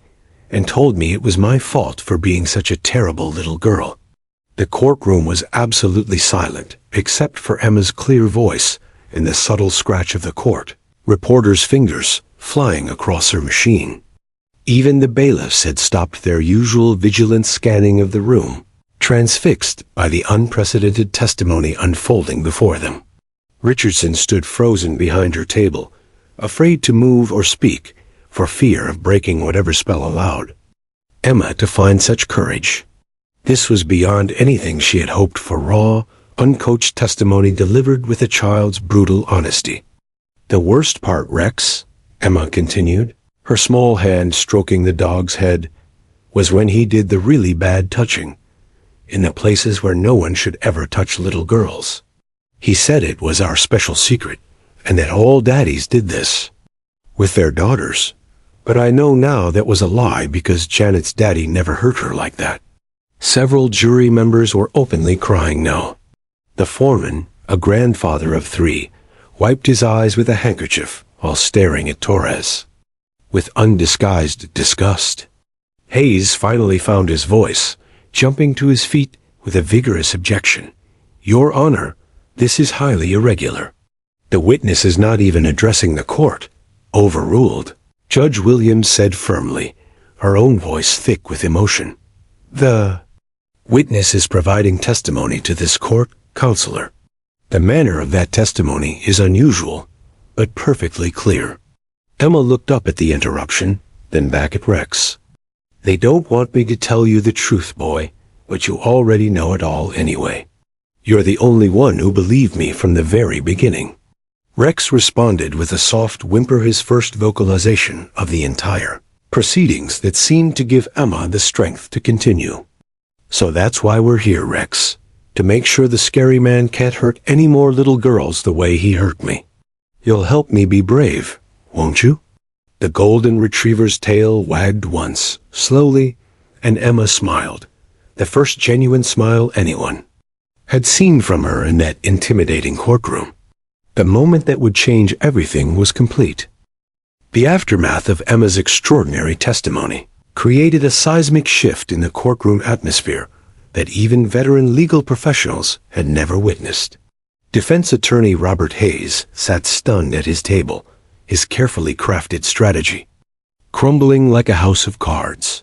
and told me it was my fault for being such a terrible little girl." The courtroom was absolutely silent, except for Emma's clear voice and the subtle scratch of the court reporters' fingers flying across her machine. Even the bailiffs had stopped their usual vigilant scanning of the room, transfixed by the unprecedented testimony unfolding before them. Richardson stood frozen behind her table, afraid to move or speak, for fear of breaking whatever spell allowed. Emma to find such courage. This was beyond anything she had hoped for, raw, uncoached testimony delivered with a child's brutal honesty. "The worst part, Rex," Emma continued, her small hand stroking the dog's head, "was when he did the really bad touching, in the places where no one should ever touch little girls. He said it was our special secret, and that all daddies did this with their daughters. But I know now that was a lie because Janet's daddy never hurt her like that." Several jury members were openly crying now. The foreman, a grandfather of 3, wiped his eyes with a handkerchief while staring at Torres with undisguised disgust. Hayes finally found his voice, jumping to his feet with a vigorous objection. "Your Honor, this is highly irregular. The witness is not even addressing the court." "Overruled," Judge Williams said firmly, her own voice thick with emotion. "The witness is providing testimony to this court, Counselor. The manner of that testimony is unusual, but perfectly clear." Emma looked up at the interruption, then back at Rex. "They don't want me to tell you the truth, boy, but you already know it all anyway. You're the only one who believed me from the very beginning." Rex responded with a soft whimper, his first vocalization of the entire proceedings that seemed to give Emma the strength to continue. "So that's why we're here, Rex, to make sure the scary man can't hurt any more little girls the way he hurt me. You'll help me be brave, won't you?" The golden retriever's tail wagged once, slowly, and Emma smiled, the first genuine smile anyone had seen from her in that intimidating courtroom. The moment that would change everything was complete. The aftermath of Emma's extraordinary testimony created a seismic shift in the courtroom atmosphere that even veteran legal professionals had never witnessed. Defense attorney Robert Hayes sat stunned at his table, his carefully crafted strategy crumbling like a house of cards.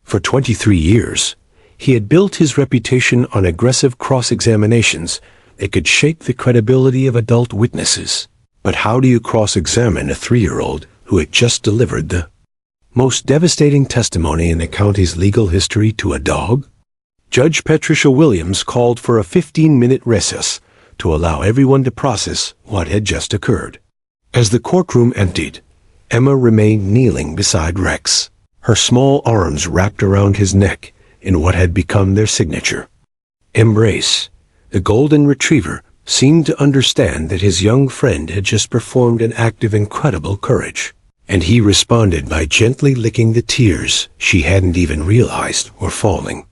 For 23 years, he had built his reputation on aggressive cross-examinations that could shake the credibility of adult witnesses. But how do you cross-examine a 3-year-old who had just delivered the most devastating testimony in the county's legal history to a dog? Judge Patricia Williams called for a 15-minute recess to allow everyone to process what had just occurred. As the courtroom emptied, Emma remained kneeling beside Rex, her small arms wrapped around his neck in what had become their signature embrace. The golden retriever seemed to understand that his young friend had just performed an act of incredible courage, and he responded by gently licking the tears she hadn't even realized were falling.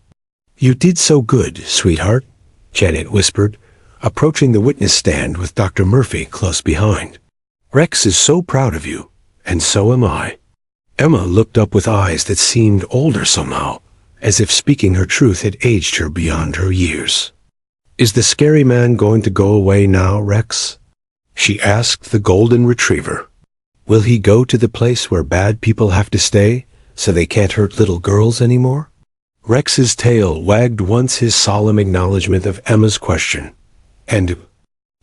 "You did so good, sweetheart," Janet whispered, approaching the witness stand with Dr. Murphy close behind. "Rex is so proud of you, and so am I." Emma looked up with eyes that seemed older somehow, as if speaking her truth had aged her beyond her years. "Is the scary man going to go away now, Rex?" she asked the golden retriever. "Will he go to the place where bad people have to stay, so they can't hurt little girls anymore?" Rex's tail wagged once his solemn acknowledgement of Emma's question, and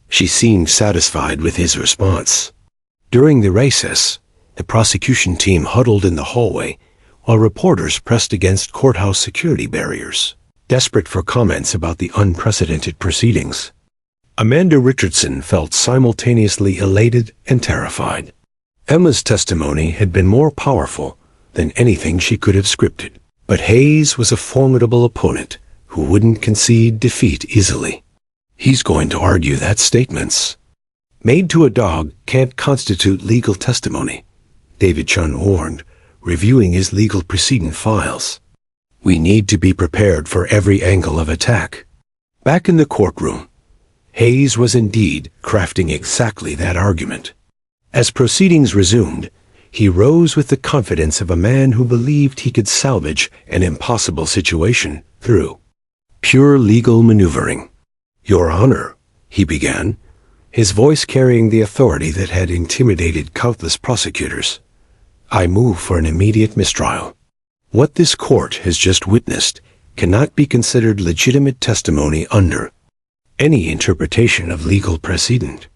she seemed satisfied with his response. During the recess, the prosecution team huddled in the hallway while reporters pressed against courthouse security barriers, desperate for comments about the unprecedented proceedings. Amanda Richardson felt simultaneously elated and terrified. Emma's testimony had been more powerful than anything she could have scripted, but Hayes was a formidable opponent who wouldn't concede defeat easily. "He's going to argue that statements made to a dog can't constitute legal testimony," David Chun warned, reviewing his legal precedent files. "We need to be prepared for every angle of attack." Back in the courtroom, Hayes was indeed crafting exactly that argument. As proceedings resumed, he rose with the confidence of a man who believed he could salvage an impossible situation through pure legal maneuvering. "Your Honor," he began, his voice carrying the authority that had intimidated countless prosecutors, "I move for an immediate mistrial. What this court has just witnessed cannot be considered legitimate testimony under any interpretation of legal precedent.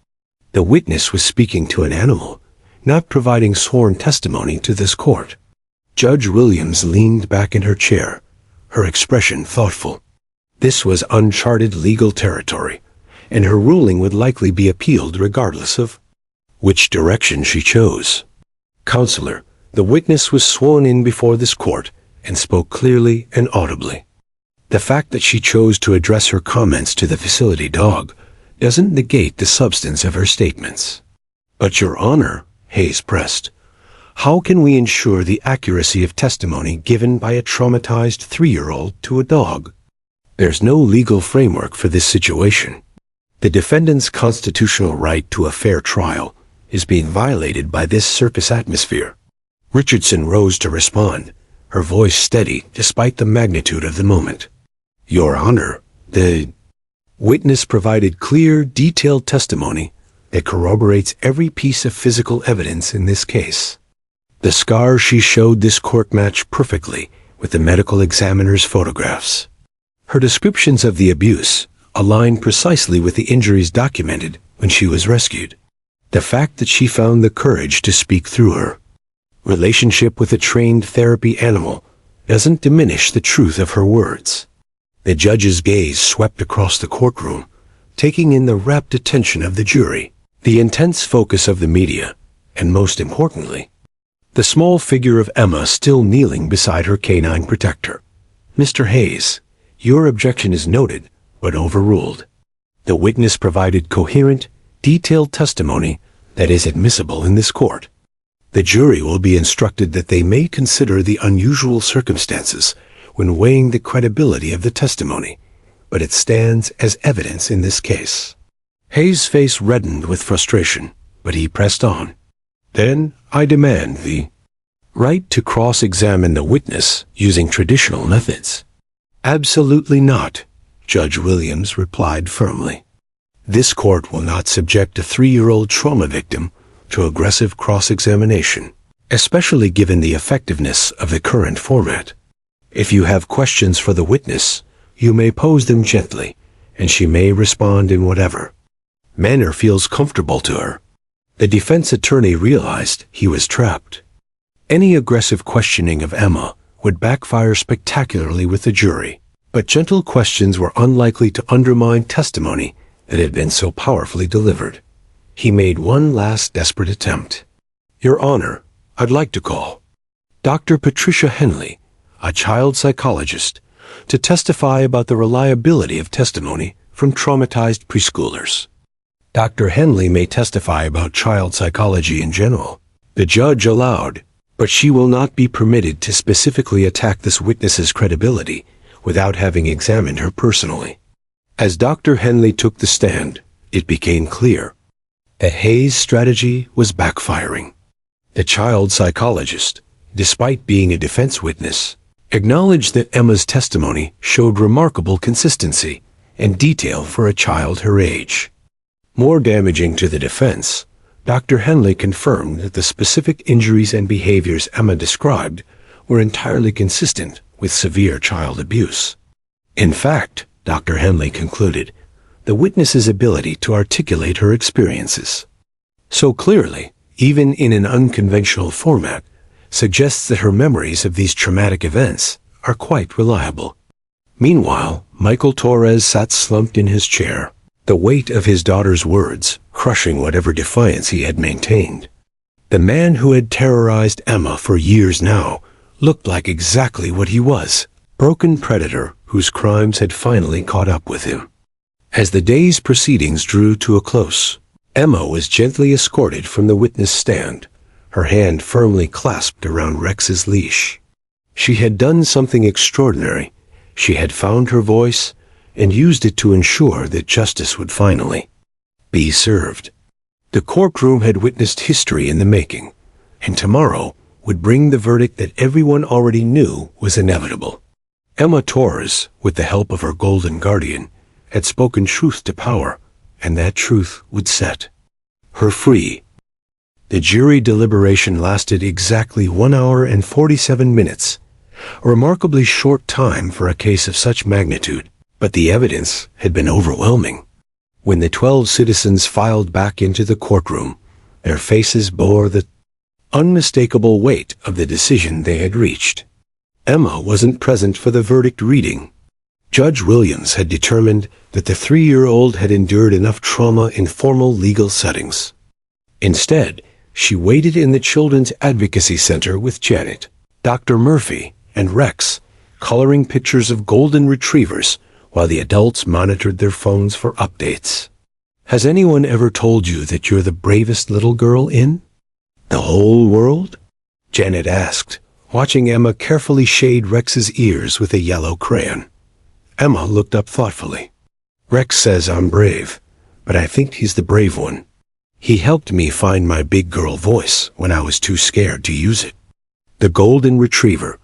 The witness was speaking to an animal, not providing sworn testimony to this court." Judge Williams leaned back in her chair, her expression thoughtful. This was uncharted legal territory, and her ruling would likely be appealed regardless of which direction she chose. "Counselor, the witness was sworn in before this court and spoke clearly and audibly. The fact that she chose to address her comments to the facility dog doesn't negate the substance of her statements." "But Your Honor," Hayes pressed, "how can we ensure the accuracy of testimony given by a traumatized 3-year-old to a dog? There's no legal framework for this situation. The defendant's constitutional right to a fair trial is being violated by this circus atmosphere." Richardson rose to respond, her voice steady despite the magnitude of the moment. "Your Honor, the witness provided clear, detailed testimony that corroborates every piece of physical evidence in this case. The scars she showed this court match perfectly with the medical examiner's photographs. Her descriptions of the abuse align precisely with the injuries documented when she was rescued. The fact that she found the courage to speak through her relationship with a trained therapy animal doesn't diminish the truth of her words." The judge's gaze swept across the courtroom, taking in the rapt attention of the jury, the intense focus of the media, and most importantly, the small figure of Emma still kneeling beside her canine protector. "Mr. Hayes, your objection is noted, but overruled. The witness provided coherent, detailed testimony that is admissible in this court. The jury will be instructed that they may consider the unusual circumstances when weighing the credibility of the testimony, but it stands as evidence in this case. Hayes' face reddened with frustration, but he pressed on. Then I demand the right to cross-examine the witness using traditional methods. Absolutely not, Judge Williams replied firmly. This court will not subject a 3-year-old trauma victim to aggressive cross-examination, especially given the effectiveness of the current format. If you have questions for the witness, you may pose them gently, and she may respond in whatever manner feels comfortable to her. The defense attorney realized he was trapped. Any aggressive questioning of Emma would backfire spectacularly with the jury, but gentle questions were unlikely to undermine testimony that had been so powerfully delivered. He made one last desperate attempt. Your Honor, I'd like to call Dr. Patricia Henley, a child psychologist, to testify about the reliability of testimony from traumatized preschoolers. Dr. Henley may testify about child psychology in general. The judge allowed, but she will not be permitted to specifically attack this witness's credibility without having examined her personally. As Dr. Henley took the stand, it became clear that Hayes' strategy was backfiring. The child psychologist, despite being a defense witness, acknowledged that Emma's testimony showed remarkable consistency and detail for a child her age. More damaging to the defense, Dr. Henley confirmed that the specific injuries and behaviors Emma described were entirely consistent with severe child abuse. In fact, Dr. Henley concluded, the witness's ability to articulate her experiences so clearly, even in an unconventional format, suggests that her memories of these traumatic events are quite reliable. Meanwhile, Michael Torres sat slumped in his chair, the weight of his daughter's words crushing whatever defiance he had maintained. The man who had terrorized Emma for years now looked like exactly what he was, broken predator whose crimes had finally caught up with him. As the day's proceedings drew to a close, Emma was gently escorted from the witness stand, her hand firmly clasped around Rex's leash. She had done something extraordinary. She had found her voice and used it to ensure that justice would finally be served. The courtroom had witnessed history in the making, and tomorrow would bring the verdict that everyone already knew was inevitable. Emma Torres, with the help of her golden guardian, had spoken truth to power, and that truth would set her free. The jury deliberation lasted exactly 1 hour and 47 minutes, a remarkably short time for a case of such magnitude, but the evidence had been overwhelming. When the 12 citizens filed back into the courtroom, their faces bore the unmistakable weight of the decision they had reached. Emma wasn't present for the verdict reading. Judge Williams had determined that the 3-year-old had endured enough trauma in formal legal settings. Instead, she waited in the Children's Advocacy Center with Janet, Dr. Murphy, and Rex, coloring pictures of golden retrievers while the adults monitored their phones for updates. Has anyone ever told you that you're the bravest little girl in the whole world? Janet asked, watching Emma carefully shade Rex's ears with a yellow crayon. Emma looked up thoughtfully. Rex says I'm brave, but I think he's the brave one. He helped me find my big girl voice when I was too scared to use it. The golden retriever,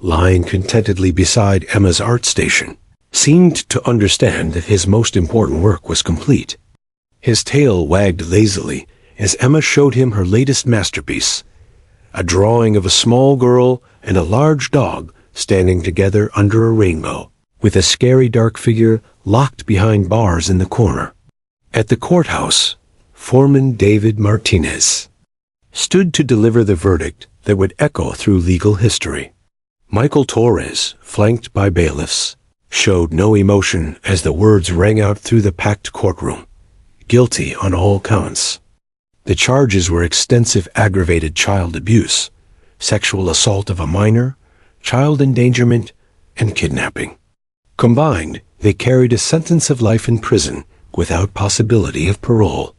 lying contentedly beside Emma's art station, seemed to understand that his most important work was complete. His tail wagged lazily as Emma showed him her latest masterpiece, a drawing of a small girl and a large dog standing together under a rainbow, with a scary dark figure locked behind bars in the corner. At the courthouse, Foreman David Martinez stood to deliver the verdict that would echo through legal history. Michael Torres, flanked by bailiffs, showed no emotion as the words rang out through the packed courtroom. Guilty on all counts. The charges were extensive aggravated child abuse, sexual assault of a minor, child endangerment, and kidnapping. Combined, they carried a sentence of life in prison without possibility of parole.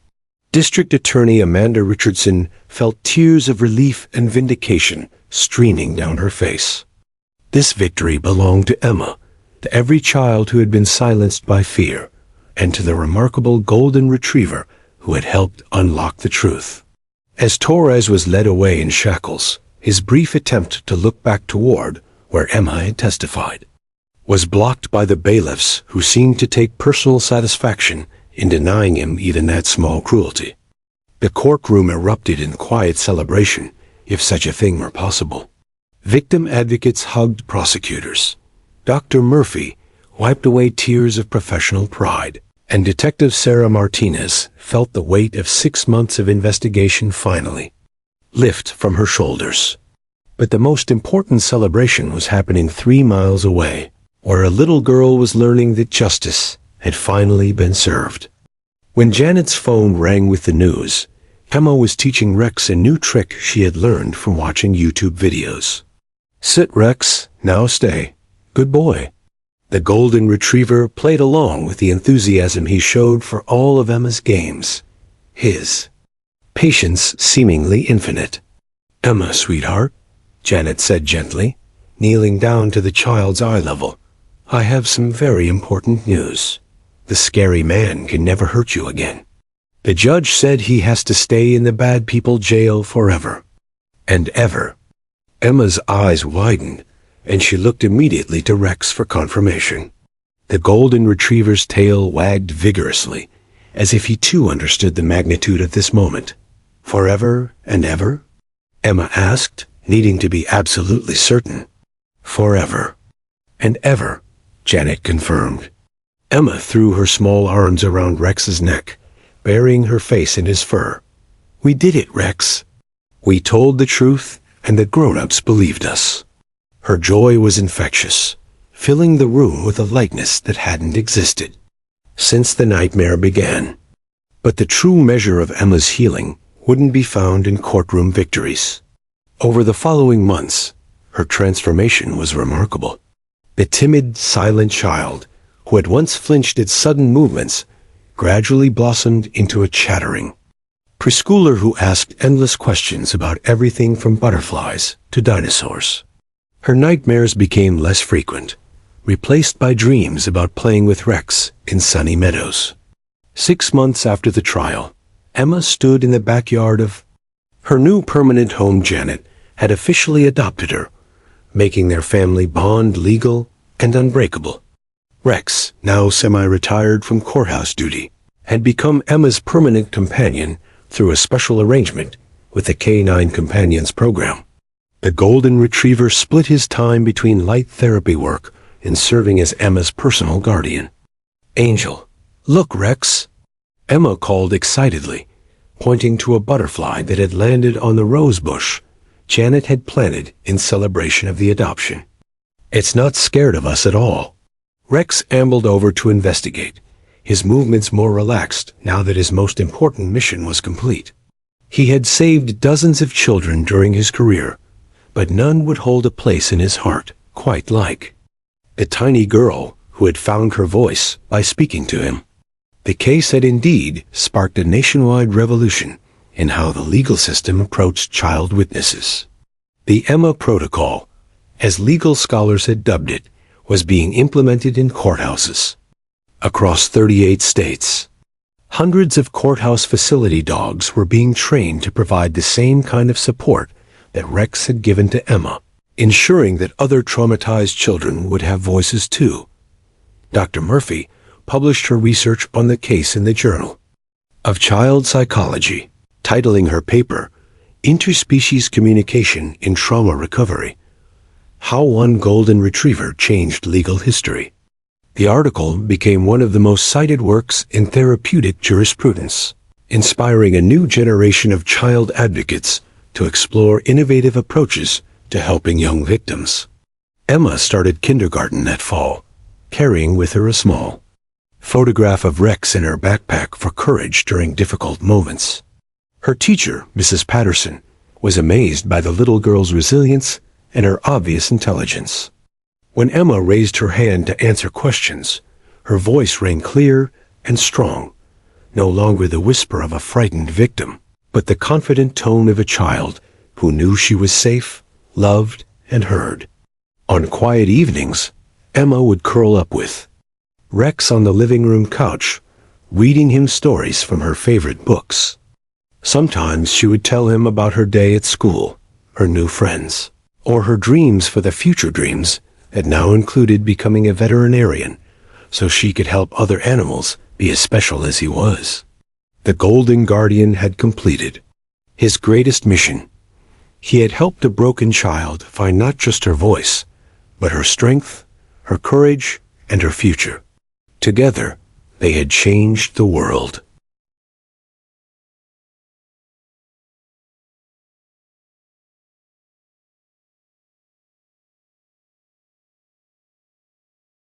District Attorney Amanda Richardson felt tears of relief and vindication streaming down her face. This victory belonged to Emma, to every child who had been silenced by fear, and to the remarkable golden retriever who had helped unlock the truth. As Torres was led away in shackles, his brief attempt to look back toward where Emma had testified was blocked by the bailiffs who seemed to take personal satisfaction in denying him even that small cruelty. The courtroom erupted in quiet celebration, if such a thing were possible. Victim advocates hugged prosecutors. Dr. Murphy wiped away tears of professional pride, and Detective Sarah Martinez felt the weight of 6 months of investigation finally lift from her shoulders. But the most important celebration was happening 3 miles away, where a little girl was learning that justice had finally been served. When Janet's phone rang with the news, Emma was teaching Rex a new trick she had learned from watching YouTube videos. "Sit, Rex. Now stay. Good boy." The golden retriever played along with the enthusiasm he showed for all of Emma's games, his patience seemingly infinite. "Emma, sweetheart," Janet said gently, kneeling down to the child's eye level, "I have some very important news. The scary man can never hurt you again. The judge said he has to stay in the bad people jail forever and ever." Emma's eyes widened, and she looked immediately to Rex for confirmation. The golden retriever's tail wagged vigorously, as if he too understood the magnitude of this moment. "Forever and ever?" Emma asked, needing to be absolutely certain. "Forever and ever," Janet confirmed. Emma threw her small arms around Rex's neck, burying her face in his fur. "We did it, Rex. We told the truth, and the grown-ups believed us." Her joy was infectious, filling the room with a lightness that hadn't existed since the nightmare began. But the true measure of Emma's healing wouldn't be found in courtroom victories. Over the following months, her transformation was remarkable. The timid, silent child, who had once flinched at sudden movements, gradually blossomed into a chattering preschooler who asked endless questions about everything from butterflies to dinosaurs. Her nightmares became less frequent, replaced by dreams about playing with Rex in sunny meadows. 6 months after the trial, Emma stood in the backyard of her new permanent home. Janet had officially adopted her, making their family bond legal and unbreakable. Rex, now semi-retired from courthouse duty, had become Emma's permanent companion through a special arrangement with the K9 Companions program. The golden retriever split his time between light therapy work and serving as Emma's personal guardian. "Angel, look, Rex," Emma called excitedly, pointing to a butterfly that had landed on the rose bush Janet had planted in celebration of the adoption. "It's not scared of us at all." Rex ambled over to investigate, his movements more relaxed now that his most important mission was complete. He had saved dozens of children during his career, but none would hold a place in his heart quite like the tiny girl who had found her voice by speaking to him. The case had indeed sparked a nationwide revolution in how the legal system approached child witnesses. The Emma Protocol, as legal scholars had dubbed it, was being implemented in courthouses across 38 states. Hundreds of courthouse facility dogs were being trained to provide the same kind of support that Rex had given to Emma, ensuring that other traumatized children would have voices too. Dr. Murphy published her research on the case in the Journal of Child Psychology, titling her paper, "Interspecies Communication in Trauma Recovery: How One Golden Retriever Changed Legal History." The article became one of the most cited works in therapeutic jurisprudence, inspiring a new generation of child advocates to explore innovative approaches to helping young victims. Emma started kindergarten that fall, carrying with her a small photograph of Rex in her backpack for courage during difficult moments. Her teacher, Mrs. Patterson, was amazed by the little girl's resilience and her obvious intelligence. When Emma raised her hand to answer questions, her voice rang clear and strong, no longer the whisper of a frightened victim, but the confident tone of a child who knew she was safe, loved, and heard. On quiet evenings, Emma would curl up with Rex on the living room couch, reading him stories from her favorite books. Sometimes she would tell him about her day at school, her new friends, or her dreams for the future dreams that now included becoming a veterinarian, so she could help other animals be as special as he was. The Golden Guardian had completed his greatest mission. He had helped a broken child find not just her voice, but her strength, her courage, and her future. Together, they had changed the world.